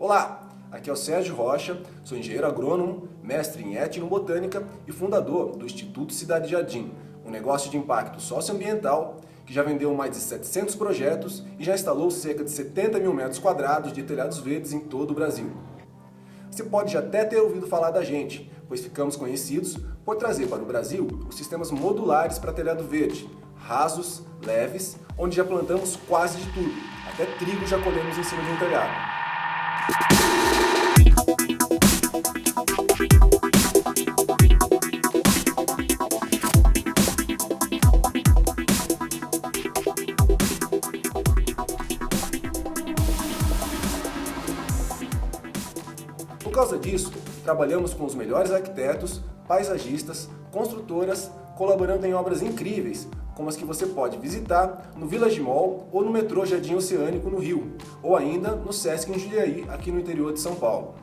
Olá, aqui é o Sérgio Rocha, sou engenheiro agrônomo, mestre em etnobotânica e fundador do Instituto Cidade Jardim, um negócio de impacto socioambiental que já vendeu mais de 700 projetos e já instalou cerca de 70 mil metros quadrados de telhados verdes em todo o Brasil. Você pode já até ter ouvido falar da gente, pois ficamos conhecidos por trazer para o Brasil os sistemas modulares para telhado verde, rasos, leves, onde já plantamos quase de tudo, até trigo já colhemos em cima de um telhado. Por causa disso, trabalhamos com os melhores arquitetos, paisagistas, construtoras, colaborando em obras incríveis, como as que você pode visitar no Village Mall ou no metrô Jardim Oceânico no Rio, ou ainda no Sesc em Jundiaí, aqui no interior de São Paulo.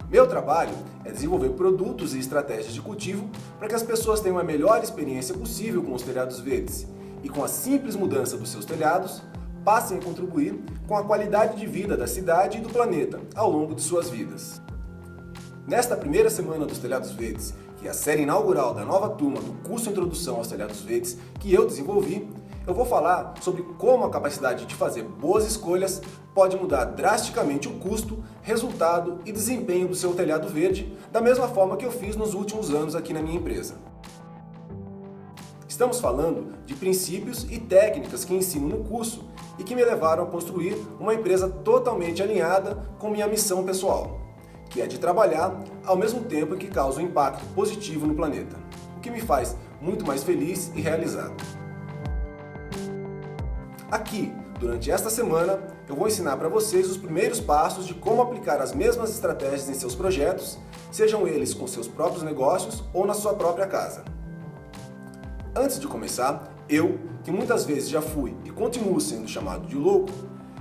Meu trabalho é desenvolver produtos e estratégias de cultivo para que as pessoas tenham a melhor experiência possível com os telhados verdes e, com a simples mudança dos seus telhados, passem a contribuir com a qualidade de vida da cidade e do planeta ao longo de suas vidas. Nesta primeira semana dos Telhados Verdes, que é a série inaugural da nova turma do curso Introdução aos Telhados Verdes que eu desenvolvi, eu vou falar sobre como a capacidade de fazer boas escolhas pode mudar drasticamente o custo, resultado e desempenho do seu telhado verde, da mesma forma que eu fiz nos últimos anos aqui na minha empresa. Estamos falando de princípios e técnicas que ensino no curso e que me levaram a construir uma empresa totalmente alinhada com minha missão pessoal, que é de trabalhar ao mesmo tempo que causa um impacto positivo no planeta, o que me faz muito mais feliz e realizado. Aqui, durante esta semana, eu vou ensinar para vocês os primeiros passos de como aplicar as mesmas estratégias em seus projetos, sejam eles com seus próprios negócios ou na sua própria casa. Antes de começar, eu, que muitas vezes já fui e continuo sendo chamado de louco,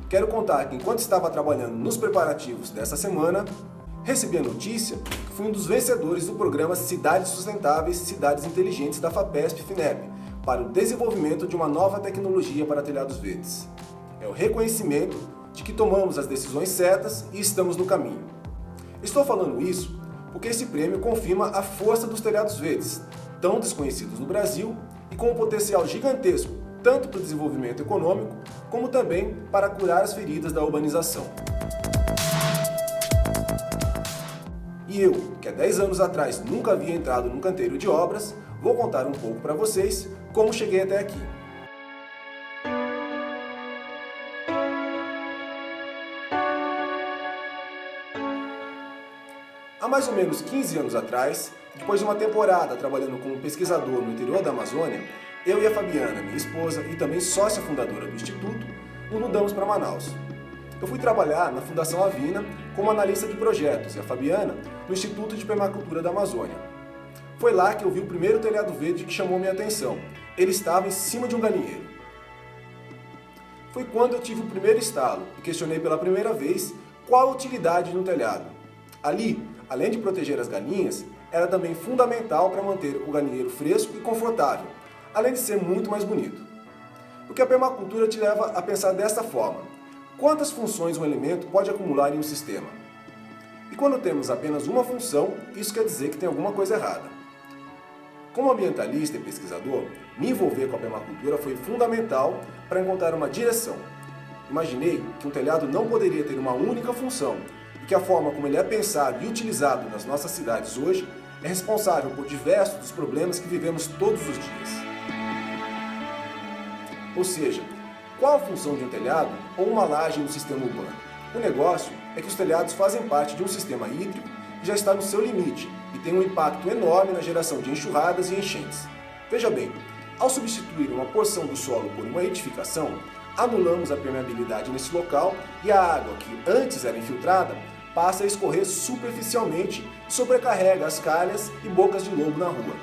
quero contar que enquanto estava trabalhando nos preparativos dessa semana, recebi a notícia que fui um dos vencedores do programa Cidades Sustentáveis, Cidades Inteligentes da FAPESP-FINEP, para o desenvolvimento de uma nova tecnologia para telhados verdes. É o reconhecimento de que tomamos as decisões certas e estamos no caminho. Estou falando isso porque esse prêmio confirma a força dos telhados verdes, tão desconhecidos no Brasil e com um potencial gigantesco, tanto para o desenvolvimento econômico, como também para curar as feridas da urbanização. E eu, que há 10 anos atrás nunca havia entrado num canteiro de obras, vou contar um pouco para vocês como cheguei até aqui. Há mais ou menos 15 anos atrás, depois de uma temporada trabalhando como pesquisador no interior da Amazônia, eu e a Fabiana, minha esposa e também sócia fundadora do Instituto, nos mudamos para Manaus. Eu fui trabalhar na Fundação Avina como analista de projetos e a Fabiana no Instituto de Permacultura da Amazônia. Foi lá que eu vi o primeiro telhado verde que chamou minha atenção. Ele estava em cima de um galinheiro. Foi quando eu tive o primeiro estalo e questionei pela primeira vez qual a utilidade de um telhado. Ali, além de proteger as galinhas, era também fundamental para manter o galinheiro fresco e confortável, além de ser muito mais bonito. Porque a permacultura te leva a pensar desta forma: quantas funções um elemento pode acumular em um sistema? E quando temos apenas uma função, isso quer dizer que tem alguma coisa errada. Como ambientalista e pesquisador, me envolver com a permacultura foi fundamental para encontrar uma direção. Imaginei que um telhado não poderia ter uma única função e que a forma como ele é pensado e utilizado nas nossas cidades hoje é responsável por diversos dos problemas que vivemos todos os dias. Ou seja, qual a função de um telhado ou uma laje no sistema urbano? O negócio é que os telhados fazem parte de um sistema hídrico que já está no seu limite e tem um impacto enorme na geração de enxurradas e enchentes. Veja bem, ao substituir uma porção do solo por uma edificação, anulamos a permeabilidade nesse local e a água que antes era infiltrada passa a escorrer superficialmente e sobrecarrega as calhas e bocas de lobo na rua.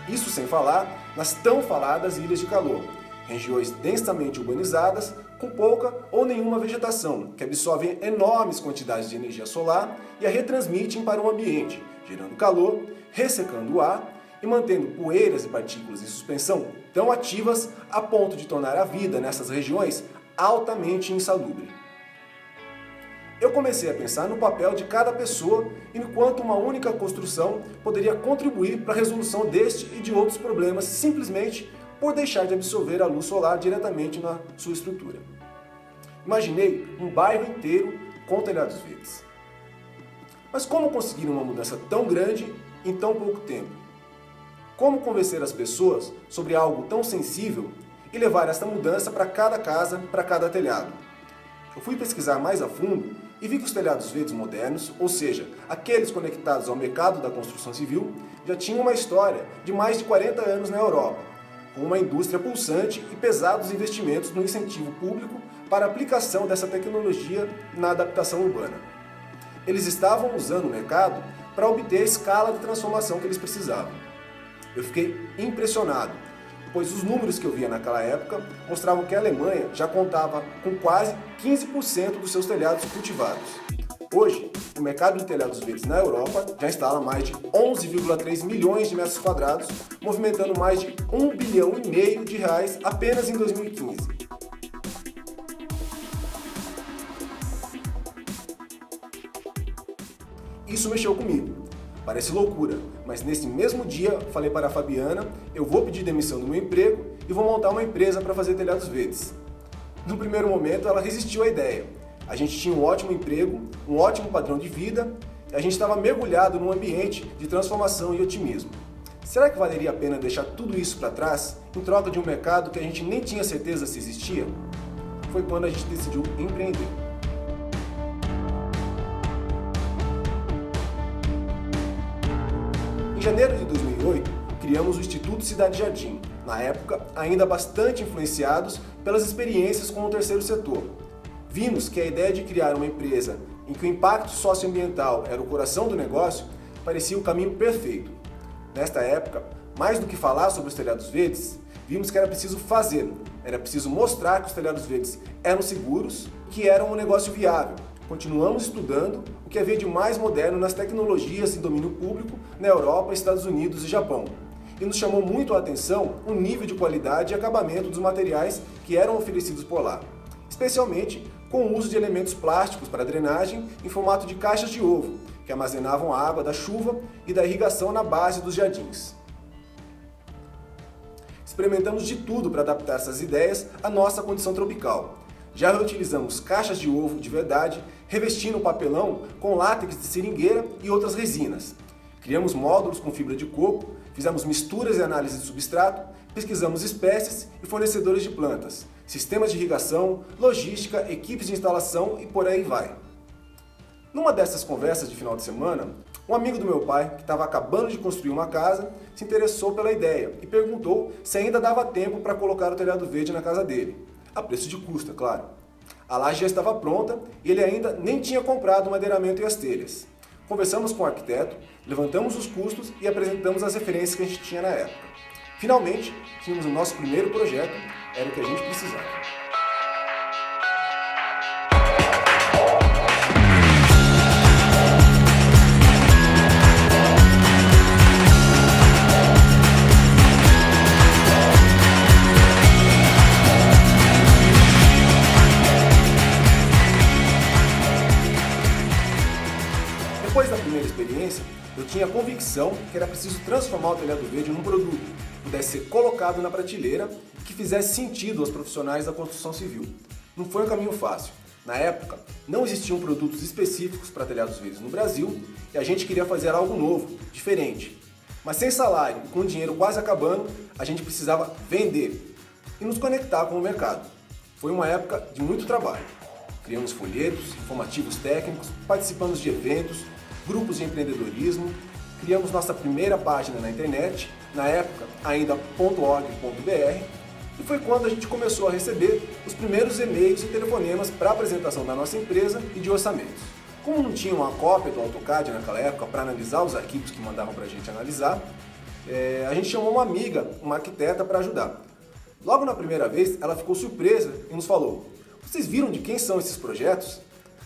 Isso sem falar nas tão faladas ilhas de calor, regiões densamente urbanizadas com pouca ou nenhuma vegetação, que absorvem enormes quantidades de energia solar e a retransmitem para o ambiente, gerando calor, ressecando o ar e mantendo poeiras e partículas em suspensão tão ativas a ponto de tornar a vida nessas regiões altamente insalubre. eu comecei a pensar no papel de cada pessoa e no quanto uma única construção poderia contribuir para a resolução deste e de outros problemas simplesmente por deixar de absorver a luz solar diretamente na sua estrutura. Imaginei um bairro inteiro com telhados verdes. Mas como conseguir uma mudança tão grande em tão pouco tempo? Como convencer as pessoas sobre algo tão sensível e levar esta mudança para cada casa, para cada telhado? Eu fui pesquisar mais a fundo e vi que os telhados verdes modernos, ou seja, aqueles conectados ao mercado da construção civil, já tinham uma história de mais de 40 anos na Europa, com uma indústria pulsante e pesados investimentos no incentivo público para a aplicação dessa tecnologia na adaptação urbana. Eles estavam usando o mercado para obter a escala de transformação que eles precisavam. Eu fiquei impressionado, pois os números que eu via naquela época mostravam que a Alemanha já contava com quase 15% dos seus telhados cultivados. Hoje, o mercado de telhados verdes na Europa já instala mais de 11,3 milhões de metros quadrados, movimentando mais de 1,5 bilhão de reais apenas em 2015. Isso mexeu comigo. Parece loucura, mas nesse mesmo dia falei para a Fabiana, eu vou pedir demissão do meu emprego e vou montar uma empresa para fazer telhados verdes. No primeiro momento ela resistiu à ideia. A gente tinha um ótimo emprego, um ótimo padrão de vida e a gente estava mergulhado num ambiente de transformação e otimismo. Será que valeria a pena deixar tudo isso para trás em troca de um mercado que a gente nem tinha certeza se existia? Foi quando a gente decidiu empreender. Em janeiro de 2008, criamos o Instituto Cidade Jardim, na época ainda bastante influenciados pelas experiências com o terceiro setor. Vimos que a ideia de criar uma empresa em que o impacto socioambiental era o coração do negócio parecia o caminho perfeito. Nesta época, mais do que falar sobre os telhados verdes, vimos que era preciso fazer, era preciso mostrar que os telhados verdes eram seguros, que eram um negócio viável. Continuamos estudando o que havia de mais moderno nas tecnologias em domínio público na Europa, Estados Unidos e Japão. E nos chamou muito a atenção o nível de qualidade e acabamento dos materiais que eram oferecidos por lá, especialmente com o uso de elementos plásticos para drenagem em formato de caixas de ovo, que armazenavam a água da chuva e da irrigação na base dos jardins. Experimentamos de tudo para adaptar essas ideias à nossa condição tropical. Já reutilizamos caixas de ovo de verdade, revestindo o papelão com látex de seringueira e outras resinas. Criamos módulos com fibra de coco, fizemos misturas e análise de substrato, pesquisamos espécies e fornecedores de plantas, sistemas de irrigação, logística, equipes de instalação e por aí vai. Numa dessas conversas de final de semana, um amigo do meu pai, que estava acabando de construir uma casa, se interessou pela ideia e perguntou se ainda dava tempo para colocar o telhado verde na casa dele. A preço de custo, é claro. A laje já estava pronta e ele ainda nem tinha comprado o madeiramento e as telhas. Conversamos com o arquiteto, levantamos os custos e apresentamos as referências que a gente tinha na época. Finalmente, tínhamos o nosso primeiro projeto, era o que a gente precisava. Depois da primeira experiência, eu tinha a convicção que era preciso transformar o telhado verde num produto que pudesse ser colocado na prateleira e que fizesse sentido aos profissionais da construção civil. Não foi um caminho fácil. Na época, não existiam produtos específicos para telhados verdes no Brasil e a gente queria fazer algo novo, diferente. Mas sem salário e com o dinheiro quase acabando, a gente precisava vender e nos conectar com o mercado. Foi uma época de muito trabalho. Criamos folhetos, informativos técnicos, participamos de eventos, grupos de empreendedorismo, criamos nossa primeira página na internet, na época ainda .org.br, e foi quando a gente começou a receber os primeiros e-mails e telefonemas para a apresentação da nossa empresa e de orçamentos. Como não tinha uma cópia do AutoCAD naquela época para analisar os arquivos que mandavam para a gente analisar, a gente chamou uma amiga, uma arquiteta, para ajudar. Logo na primeira vez, ela ficou surpresa e nos falou: "Vocês viram de quem são esses projetos?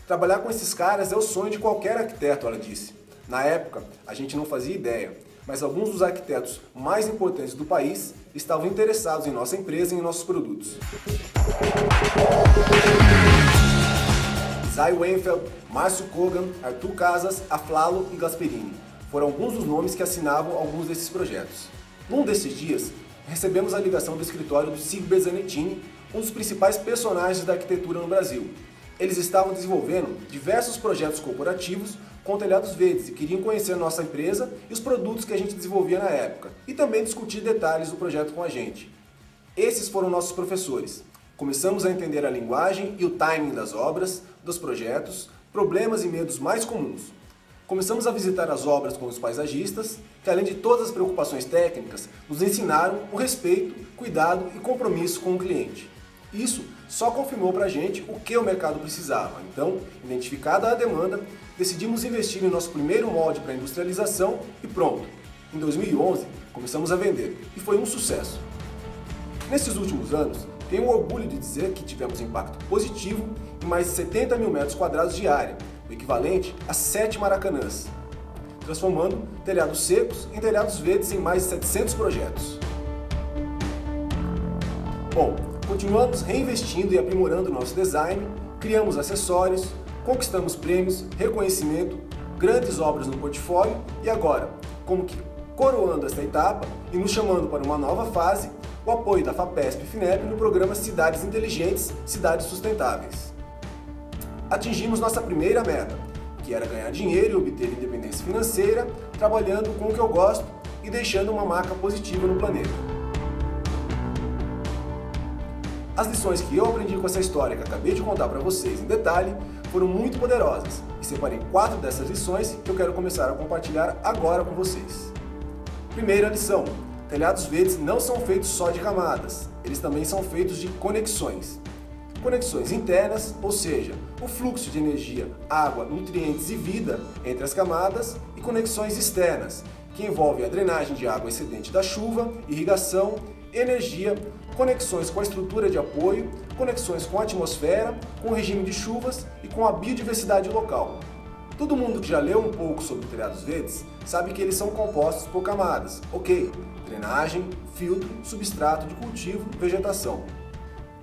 Trabalhar com esses caras é o sonho de qualquer arquiteto", ela disse. Na época, a gente não fazia ideia, mas alguns dos arquitetos mais importantes do país estavam interessados em nossa empresa e em nossos produtos. Zay Weinfeld, Márcio Kogan, Arthur Casas, Aflalo e Gasperini foram alguns dos nomes que assinavam alguns desses projetos. Num desses dias, recebemos a ligação do escritório do Sig Zanettini, um dos principais personagens da arquitetura no Brasil. Eles estavam desenvolvendo diversos projetos corporativos com telhados verdes e queriam conhecer a nossa empresa e os produtos que a gente desenvolvia na época, e também discutir detalhes do projeto com a gente. Esses foram nossos professores. Começamos a entender a linguagem e o timing das obras, dos projetos, problemas e medos mais comuns. Começamos a visitar as obras com os paisagistas, que além de todas as preocupações técnicas, nos ensinaram o respeito, cuidado e compromisso com o cliente. Isso só confirmou para a gente o que o mercado precisava. Então, identificada a demanda, decidimos investir em nosso primeiro molde para industrialização e pronto. Em 2011, começamos a vender e foi um sucesso. Nesses últimos anos, tenho o orgulho de dizer que tivemos impacto positivo em mais de 70 mil metros quadrados de área, o equivalente a 7 Maracanãs, transformando telhados secos em telhados verdes em mais de 700 projetos. Bom, continuamos reinvestindo e aprimorando o nosso design, criamos acessórios, conquistamos prêmios, reconhecimento, grandes obras no portfólio e agora, como que coroando esta etapa e nos chamando para uma nova fase, o apoio da FAPESP e FINEP no programa Cidades Inteligentes, Cidades Sustentáveis. Atingimos nossa primeira meta, que era ganhar dinheiro e obter independência financeira, trabalhando com o que eu gosto e deixando uma marca positiva no planeta. As lições que eu aprendi com essa história que acabei de contar para vocês em detalhe foram muito poderosas e separei 4 dessas lições que eu quero começar a compartilhar agora com vocês. Primeira lição: telhados verdes não são feitos só de camadas, eles também são feitos de conexões. Conexões internas, ou seja, o fluxo de energia, água, nutrientes e vida entre as camadas, e conexões externas, que envolvem a drenagem de água excedente da chuva, irrigação, energia, conexões com a estrutura de apoio, conexões com a atmosfera, com o regime de chuvas e com a biodiversidade local. Todo mundo que já leu um pouco sobre telhados verdes sabe que eles são compostos por camadas, ok? Drenagem, filtro, substrato de cultivo, vegetação.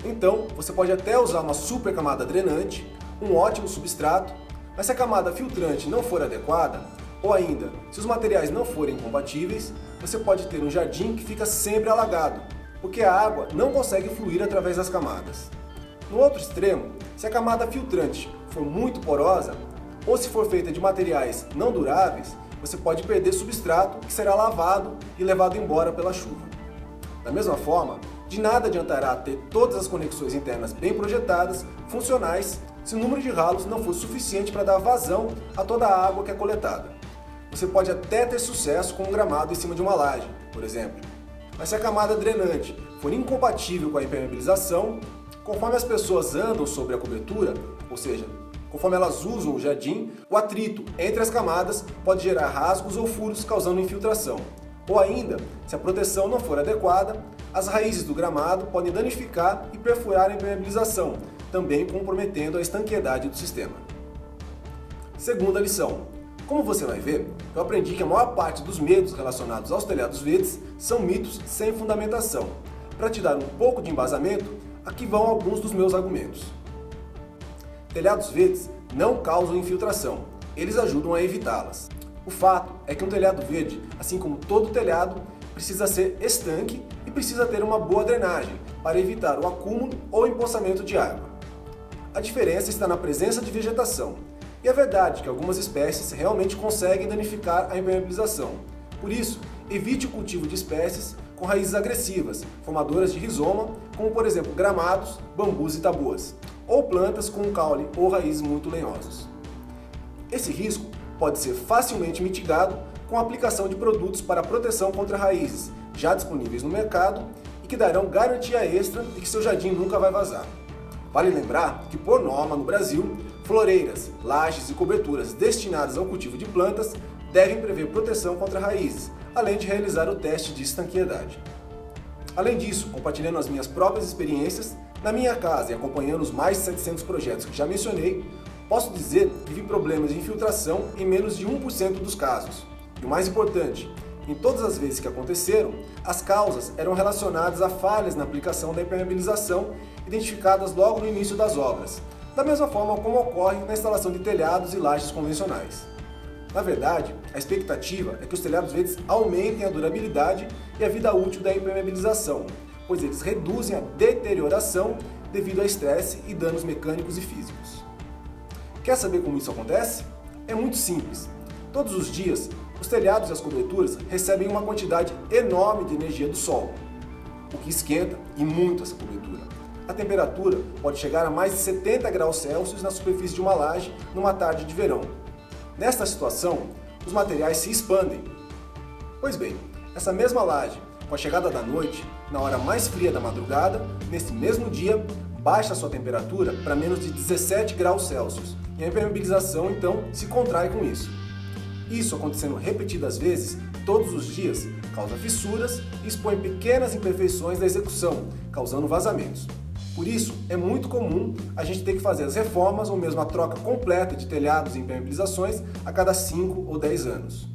Então, você pode até usar uma super camada drenante, um ótimo substrato, mas se a camada filtrante não for adequada, ou ainda, se os materiais não forem compatíveis, você pode ter um jardim que fica sempre alagado, porque a água não consegue fluir através das camadas. No outro extremo, se a camada filtrante for muito porosa, ou se for feita de materiais não duráveis, você pode perder substrato que será lavado e levado embora pela chuva. Da mesma forma, de nada adiantará ter todas as conexões internas bem projetadas, funcionais, se o número de ralos não for suficiente para dar vazão a toda a água que é coletada. Você pode até ter sucesso com um gramado em cima de uma laje, por exemplo. Mas se a camada drenante for incompatível com a impermeabilização, conforme as pessoas andam sobre a cobertura, ou seja, conforme elas usam o jardim, o atrito entre as camadas pode gerar rasgos ou furos causando infiltração. Ou ainda, se a proteção não for adequada, as raízes do gramado podem danificar e perfurar a impermeabilização, também comprometendo a estanqueidade do sistema. Segunda lição: como você vai ver, eu aprendi que a maior parte dos medos relacionados aos telhados verdes são mitos sem fundamentação. Para te dar um pouco de embasamento, aqui vão alguns dos meus argumentos. Telhados verdes não causam infiltração, eles ajudam a evitá-las. O fato é que um telhado verde, assim como todo telhado, precisa ser estanque e precisa ter uma boa drenagem para evitar o acúmulo ou empoçamento de água. A diferença está na presença de vegetação. E é verdade que algumas espécies realmente conseguem danificar a impermeabilização. Por isso, evite o cultivo de espécies com raízes agressivas, formadoras de rizoma, como por exemplo gramados, bambus e tabuas, ou plantas com caule ou raízes muito lenhosas. Esse risco pode ser facilmente mitigado com a aplicação de produtos para proteção contra raízes, já disponíveis no mercado e que darão garantia extra de que seu jardim nunca vai vazar. Vale lembrar que, por norma, no Brasil, floreiras, lajes e coberturas destinadas ao cultivo de plantas devem prever proteção contra raízes, além de realizar o teste de estanqueidade. Além disso, compartilhando as minhas próprias experiências, na minha casa e acompanhando os mais de 700 projetos que já mencionei, posso dizer que vi problemas de infiltração em menos de 1% dos casos. E o mais importante, em todas as vezes que aconteceram, as causas eram relacionadas a falhas na aplicação da impermeabilização identificadas logo no início das obras, da mesma forma como ocorre na instalação de telhados e lajes convencionais. Na verdade, a expectativa é que os telhados verdes aumentem a durabilidade e a vida útil da impermeabilização, pois eles reduzem a deterioração devido a estresse e danos mecânicos e físicos. Quer saber como isso acontece? É muito simples. Todos os dias, os telhados e as coberturas recebem uma quantidade enorme de energia do sol, o que esquenta e muito essa cobertura. A temperatura pode chegar a mais de 70 graus Celsius na superfície de uma laje numa tarde de verão. Nesta situação, os materiais se expandem. Pois bem, essa mesma laje, com a chegada da noite, na hora mais fria da madrugada, nesse mesmo dia, baixa sua temperatura para menos de 17 graus Celsius e a impermeabilização então se contrai com isso. Isso acontecendo repetidas vezes, todos os dias, causa fissuras e expõe pequenas imperfeições da execução, causando vazamentos. Por isso, é muito comum a gente ter que fazer as reformas ou mesmo a troca completa de telhados e impermeabilizações a cada 5 ou 10 anos.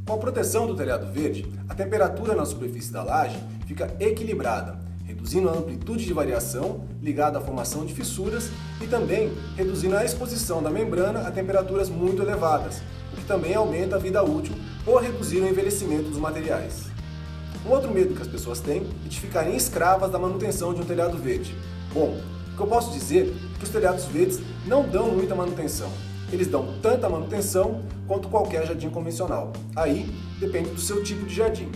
Com a proteção do telhado verde, a temperatura na superfície da laje fica equilibrada, reduzindo a amplitude de variação ligada à formação de fissuras e também reduzindo a exposição da membrana a temperaturas muito elevadas, o que também aumenta a vida útil ou reduzir o envelhecimento dos materiais. Um outro medo que as pessoas têm é de ficarem escravas da manutenção de um telhado verde. Bom, o que eu posso dizer é que os telhados verdes não dão muita manutenção. Eles dão tanta manutenção quanto qualquer jardim convencional. Aí, depende do seu tipo de jardim.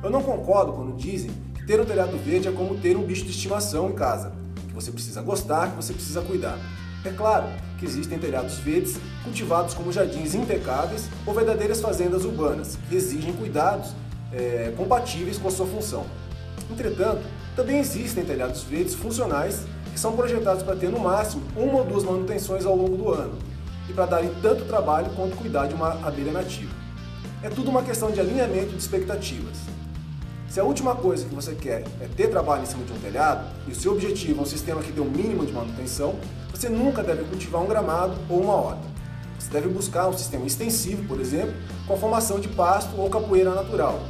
Eu não concordo quando dizem que ter um telhado verde é como ter um bicho de estimação em casa, que você precisa gostar, que você precisa cuidar. É claro que existem telhados verdes cultivados como jardins impecáveis ou verdadeiras fazendas urbanas, que exigem cuidados compatíveis com a sua função. Entretanto, também existem telhados verdes funcionais que são projetados para ter no máximo 1 ou 2 manutenções ao longo do ano e para darem tanto trabalho quanto cuidar de uma abelha nativa. É tudo uma questão de alinhamento de expectativas. Se a última coisa que você quer é ter trabalho em cima de um telhado e o seu objetivo é um sistema que dê um mínimo de manutenção, você nunca deve cultivar um gramado ou uma horta. Você deve buscar um sistema extensivo, por exemplo, com a formação de pasto ou capoeira natural.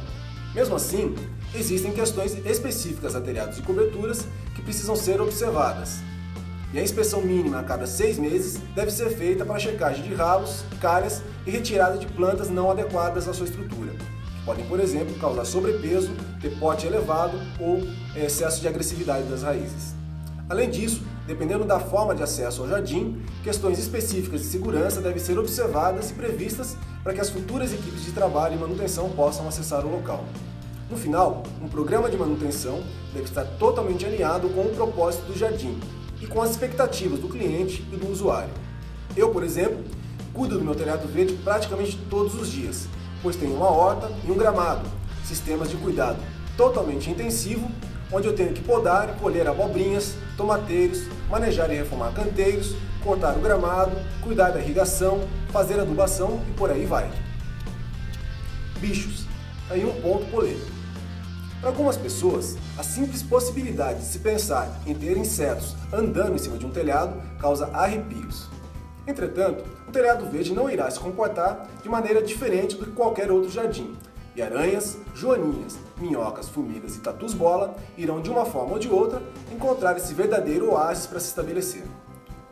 Mesmo assim, existem questões específicas a telhados e coberturas que precisam ser observadas. E a inspeção mínima a cada 6 meses deve ser feita para checagem de ralos, calhas e retirada de plantas não adequadas à sua estrutura, que podem, por exemplo, causar sobrepeso, ter pote elevado ou excesso de agressividade das raízes. Além disso, dependendo da forma de acesso ao jardim, questões específicas de segurança devem ser observadas e previstas para que as futuras equipes de trabalho e manutenção possam acessar o local. No final, um programa de manutenção deve estar totalmente alinhado com o propósito do jardim e com as expectativas do cliente e do usuário. Eu, por exemplo, cuido do meu telhado verde praticamente todos os dias, pois tenho uma horta e um gramado, sistemas de cuidado totalmente intensivo, onde eu tenho que podar e colher abobrinhas, tomateiros, manejar e reformar canteiros, cortar o gramado, cuidar da irrigação, fazer adubação e por aí vai. Bichos. Aí um ponto polêmico. Para algumas pessoas, a simples possibilidade de se pensar em ter insetos andando em cima de um telhado causa arrepios. Entretanto, o telhado verde não irá se comportar de maneira diferente do que qualquer outro jardim, e aranhas, joaninhas, minhocas, formigas e tatus-bola irão de uma forma ou de outra encontrar esse verdadeiro oásis para se estabelecer.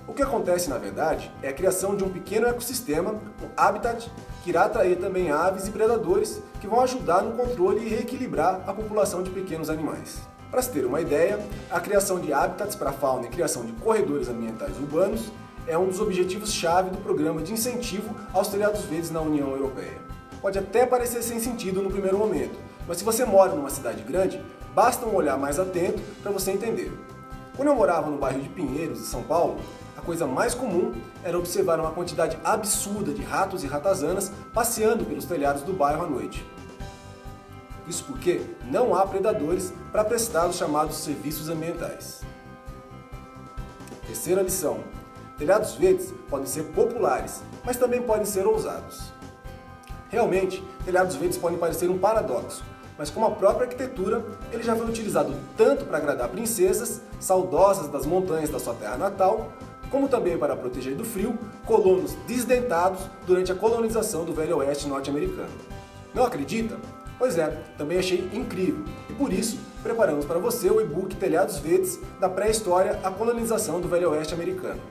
O que acontece, na verdade, é a criação de um pequeno ecossistema, um habitat, que irá atrair também aves e predadores que vão ajudar no controle e reequilibrar a população de pequenos animais. Para se ter uma ideia, a criação de habitats para a fauna e criação de corredores ambientais urbanos é um dos objetivos-chave do programa de incentivo aos telhados verdes na União Europeia. Pode até parecer sem sentido no primeiro momento, mas se você mora numa cidade grande, basta um olhar mais atento para você entender. Quando eu morava no bairro de Pinheiros, em São Paulo, a coisa mais comum era observar uma quantidade absurda de ratos e ratazanas passeando pelos telhados do bairro à noite. Isso porque não há predadores para prestar os chamados serviços ambientais. Terceira lição: telhados verdes podem ser populares, mas também podem ser ousados. Realmente, telhados verdes podem parecer um paradoxo, mas como a própria arquitetura, ele já foi utilizado tanto para agradar princesas, saudosas das montanhas da sua terra natal, como também para proteger do frio colonos desdentados durante a colonização do Velho Oeste norte-americano. Não acredita? Pois é, também achei incrível e por isso preparamos para você o e-book Telhados Verdes da pré-história à colonização do Velho Oeste americano,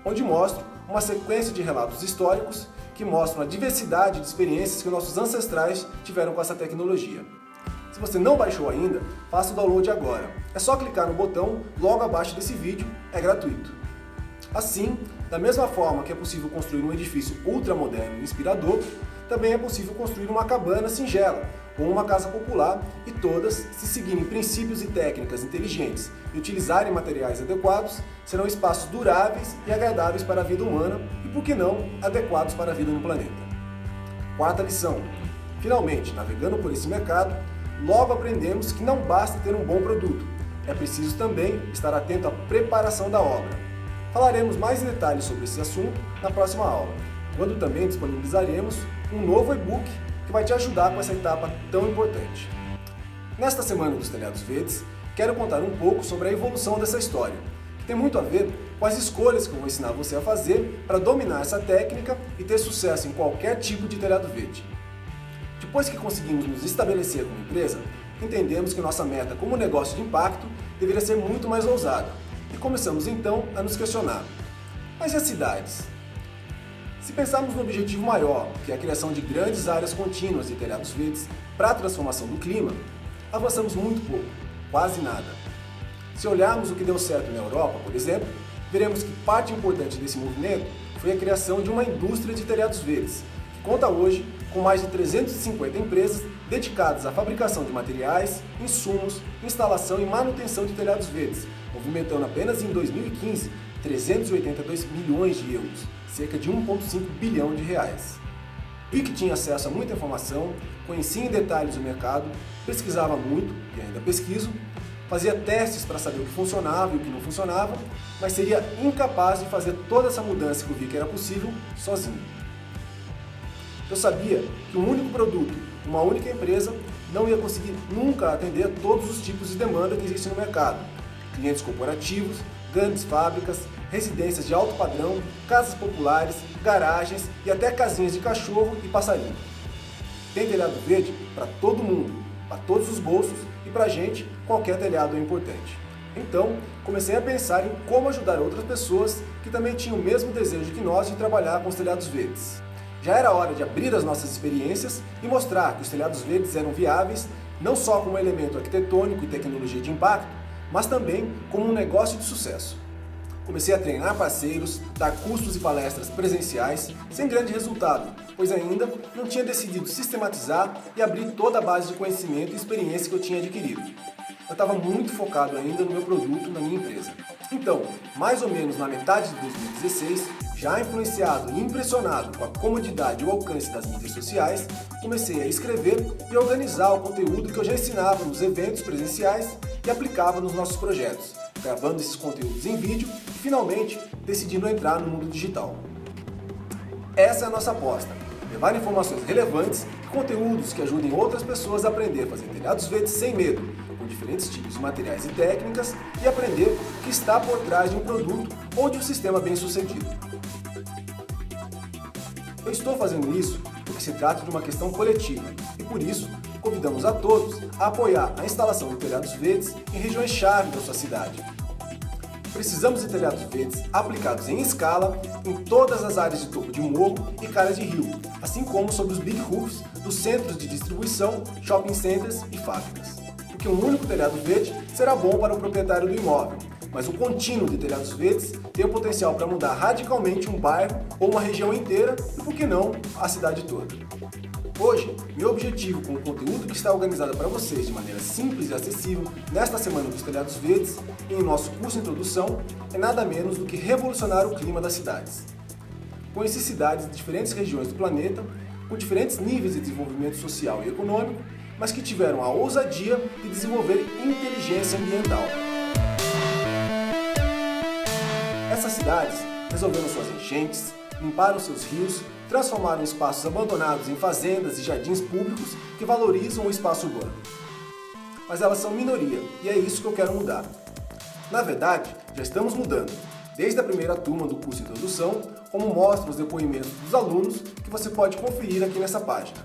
onde mostro uma sequência de relatos históricos que mostram a diversidade de experiências que nossos ancestrais tiveram com essa tecnologia. Se você não baixou ainda, faça o download agora. É só clicar no botão logo abaixo desse vídeo, é gratuito. Assim, da mesma forma que é possível construir um edifício ultramoderno e inspirador, também é possível construir uma cabana singela ou uma casa popular e todas, se seguirem princípios e técnicas inteligentes e utilizarem materiais adequados, serão espaços duráveis e agradáveis para a vida humana e, por que não, adequados para a vida no planeta. Quarta lição. Finalmente, navegando por esse mercado, logo aprendemos que não basta ter um bom produto, é preciso também estar atento à preparação da obra. Falaremos mais em detalhes sobre esse assunto na próxima aula, quando também disponibilizaremos um novo e-book que vai te ajudar com essa etapa tão importante. Nesta Semana dos Telhados Verdes, quero contar um pouco sobre a evolução dessa história, que tem muito a ver com as escolhas que eu vou ensinar você a fazer para dominar essa técnica e ter sucesso em qualquer tipo de telhado verde. Depois que conseguimos nos estabelecer como empresa, entendemos que nossa meta como negócio de impacto deveria ser muito mais ousada. E começamos então a nos questionar: mas e as cidades? Se pensarmos no objetivo maior, que é a criação de grandes áreas contínuas de telhados verdes para a transformação do clima, avançamos muito pouco, quase nada. Se olharmos o que deu certo na Europa, por exemplo, veremos que parte importante desse movimento foi a criação de uma indústria de telhados verdes, que conta hoje com mais de 350 empresas dedicadas à fabricação de materiais, insumos, instalação e manutenção de telhados verdes, movimentando apenas em 2015 382 milhões de euros, cerca de 1,5 bilhão de reais. Vi que tinha acesso a muita informação, conhecia em detalhes o mercado, pesquisava muito, e ainda pesquiso, fazia testes para saber o que funcionava e o que não funcionava, mas seria incapaz de fazer toda essa mudança que eu vi que era possível sozinho. Eu sabia que um único produto, uma única empresa, não ia conseguir nunca atender todos os tipos de demanda que existem no mercado. Clientes corporativos, grandes fábricas, residências de alto padrão, casas populares, garagens e até casinhas de cachorro e passarinho. Tem telhado verde para todo mundo, para todos os bolsos e para a gente, qualquer telhado é importante. Então, comecei a pensar em como ajudar outras pessoas que também tinham o mesmo desejo que nós de trabalhar com os telhados verdes. Já era hora de abrir as nossas experiências e mostrar que os telhados verdes eram viáveis não só como elemento arquitetônico e tecnologia de impacto, mas também como um negócio de sucesso. Comecei a treinar parceiros, dar cursos e palestras presenciais, sem grande resultado, pois ainda não tinha decidido sistematizar e abrir toda a base de conhecimento e experiência que eu tinha adquirido. Eu estava muito focado ainda no meu produto, na minha empresa. Então, mais ou menos na metade de 2016, já influenciado e impressionado com a comodidade e o alcance das mídias sociais, comecei a escrever e organizar o conteúdo que eu já ensinava nos eventos presenciais e aplicava nos nossos projetos, gravando esses conteúdos em vídeo e finalmente decidindo entrar no mundo digital. Essa é a nossa aposta: levar informações relevantes e conteúdos que ajudem outras pessoas a aprender a fazer telhados verdes sem medo, com diferentes tipos de materiais e técnicas, e aprender o que está por trás de um produto ou de um sistema bem sucedido. Eu estou fazendo isso porque se trata de uma questão coletiva e, por isso, convidamos a todos a apoiar a instalação de telhados verdes em regiões-chave da sua cidade. Precisamos de telhados verdes aplicados em escala em todas as áreas de topo de morro e calhas de rio, assim como sobre os big roofs dos centros de distribuição, shopping centers e fábricas. Porque um único telhado verde será bom para o proprietário do imóvel, mas o contínuo de telhados verdes tem o potencial para mudar radicalmente um bairro ou uma região inteira e, por que não, a cidade toda. Hoje, meu objetivo com o conteúdo que está organizado para vocês de maneira simples e acessível nesta Semana dos Telhados Verdes e em nosso curso Introdução é nada menos do que revolucionar o clima das cidades. Conheci cidades de diferentes regiões do planeta, com diferentes níveis de desenvolvimento social e econômico, mas que tiveram a ousadia de desenvolver inteligência ambiental. Essas cidades resolveram suas enchentes, limparam seus rios, transformaram espaços abandonados em fazendas e jardins públicos que valorizam o espaço urbano. Mas elas são minoria, e é isso que eu quero mudar. Na verdade, já estamos mudando, desde a primeira turma do curso Introdução, como mostram os depoimentos dos alunos que você pode conferir aqui nessa página.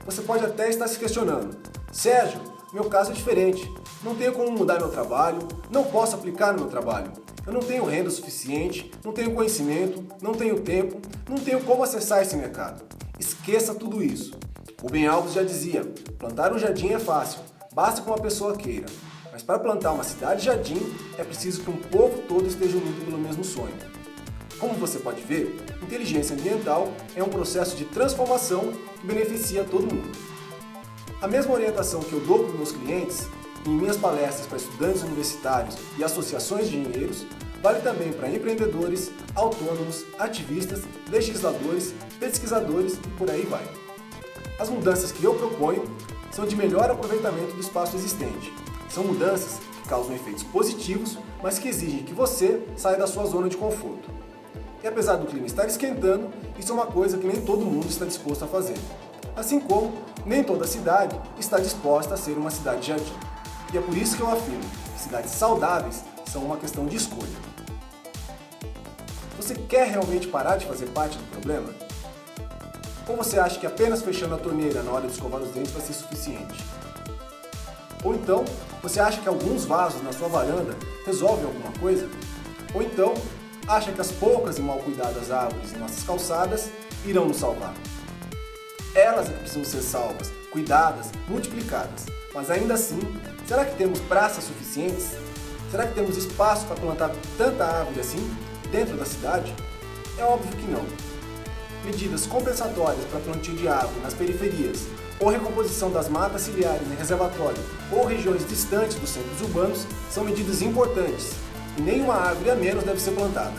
Você pode até estar se questionando: Sérgio, Meu caso é diferente. Não tenho como mudar meu trabalho, não posso aplicar no meu trabalho. Eu não tenho renda suficiente, não tenho conhecimento, não tenho tempo, não tenho como acessar esse mercado. Esqueça tudo isso. Rubem Alves já dizia, plantar um jardim é fácil, basta que uma pessoa queira. Mas para plantar uma cidade-jardim, é preciso que um povo todo esteja unido pelo mesmo sonho. Como você pode ver, inteligência ambiental é um processo de transformação que beneficia todo mundo. A mesma orientação que eu dou para os meus clientes, em minhas palestras para estudantes universitários e associações de engenheiros, vale também para empreendedores, autônomos, ativistas, legisladores, pesquisadores e por aí vai. As mudanças que eu proponho são de melhor aproveitamento do espaço existente. São mudanças que causam efeitos positivos, mas que exigem que você saia da sua zona de conforto. E apesar do clima estar esquentando, isso é uma coisa que nem todo mundo está disposto a fazer. Assim como nem toda cidade está disposta a ser uma cidade-jardim. E é por isso que eu afirmo que cidades saudáveis são uma questão de escolha. Você quer realmente parar de fazer parte do problema? Ou você acha que apenas fechando a torneira na hora de escovar os dentes vai ser suficiente? Ou então, você acha que alguns vasos na sua varanda resolvem alguma coisa? Ou então, acha que as poucas e mal cuidadas árvores em nossas calçadas irão nos salvar? Elas é que precisam ser salvas, cuidadas, multiplicadas. Mas ainda assim, será que temos praças suficientes? Será que temos espaço para plantar tanta árvore assim dentro da cidade? É óbvio que não. Medidas compensatórias para plantio de árvore nas periferias, ou recomposição das matas ciliares em reservatório ou regiões distantes dos centros urbanos são medidas importantes, e nenhuma árvore a menos deve ser plantada.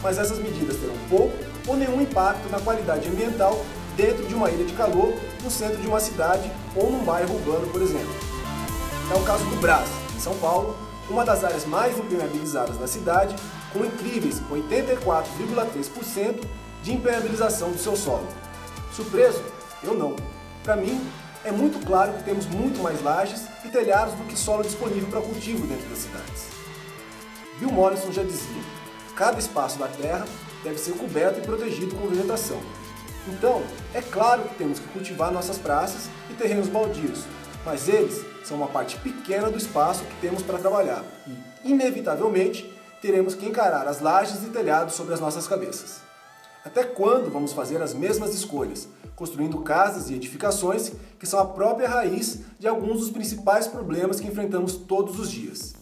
Mas essas medidas terão pouco ou nenhum impacto na qualidade ambiental dentro de uma ilha de calor, no centro de uma cidade ou num bairro urbano, por exemplo. É o caso do Brás, em São Paulo, uma das áreas mais impermeabilizadas da cidade, com incríveis 84,3% de impermeabilização do seu solo. Surpreso? Eu não. Para mim, é muito claro que temos muito mais lajes e telhados do que solo disponível para cultivo dentro das cidades. Bill Mollison já dizia, cada espaço da terra deve ser coberto e protegido com vegetação. Então, é claro que temos que cultivar nossas praças e terrenos baldios, mas eles são uma parte pequena do espaço que temos para trabalhar e, inevitavelmente, teremos que encarar as lajes e telhados sobre as nossas cabeças. Até quando vamos fazer as mesmas escolhas, construindo casas e edificações que são a própria raiz de alguns dos principais problemas que enfrentamos todos os dias?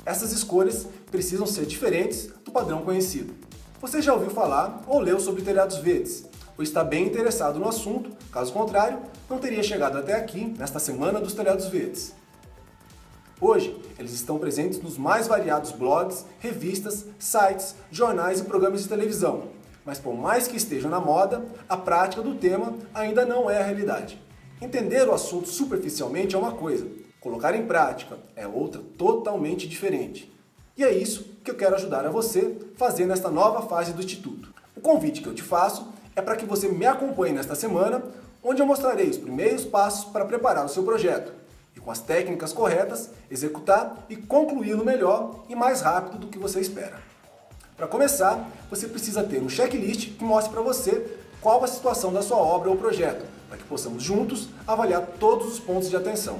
Essas escolhas precisam ser diferentes do padrão conhecido. Você já ouviu falar ou leu sobre telhados verdes, ou está bem interessado no assunto, caso contrário, não teria chegado até aqui nesta Semana dos Telhados Verdes. Hoje, eles estão presentes nos mais variados blogs, revistas, sites, jornais e programas de televisão. Mas por mais que estejam na moda, a prática do tema ainda não é a realidade. Entender o assunto superficialmente é uma coisa, colocar em prática é outra totalmente diferente. E é isso que eu quero ajudar a você fazer nesta nova fase do Instituto. O convite que eu te faço é para que você me acompanhe nesta semana, onde eu mostrarei os primeiros passos para preparar o seu projeto e, com as técnicas corretas, executar e concluí-lo melhor e mais rápido do que você espera. Para começar, você precisa ter um checklist que mostre para você qual a situação da sua obra ou projeto, para que possamos juntos avaliar todos os pontos de atenção.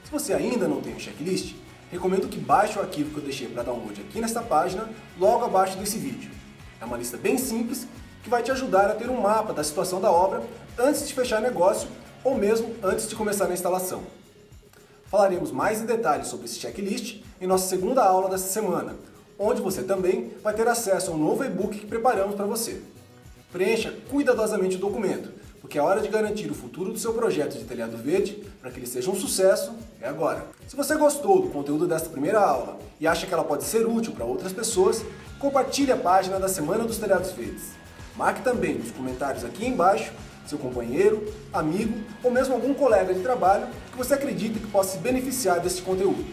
Se você ainda não tem um checklist, recomendo que baixe o arquivo que eu deixei para download aqui nesta página, logo abaixo desse vídeo. É uma lista bem simples que vai te ajudar a ter um mapa da situação da obra antes de fechar negócio ou mesmo antes de começar a instalação. Falaremos mais em detalhes sobre esse checklist em nossa segunda aula desta semana, onde você também vai ter acesso a um novo e-book que preparamos para você. Preencha cuidadosamente o documento, porque a hora de garantir o futuro do seu projeto de telhado verde, para que ele seja um sucesso, é agora. Se você gostou do conteúdo desta primeira aula e acha que ela pode ser útil para outras pessoas, compartilhe a página da Semana dos Telhados Verdes. Marque também nos comentários aqui embaixo seu companheiro, amigo ou mesmo algum colega de trabalho que você acredita que possa se beneficiar desse conteúdo.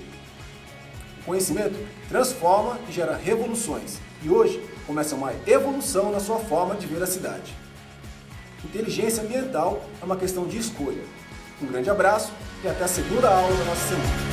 O conhecimento transforma e gera revoluções. E hoje começa uma evolução na sua forma de ver a cidade. Inteligência ambiental é uma questão de escolha. Um grande abraço e até a segunda aula da nossa semana.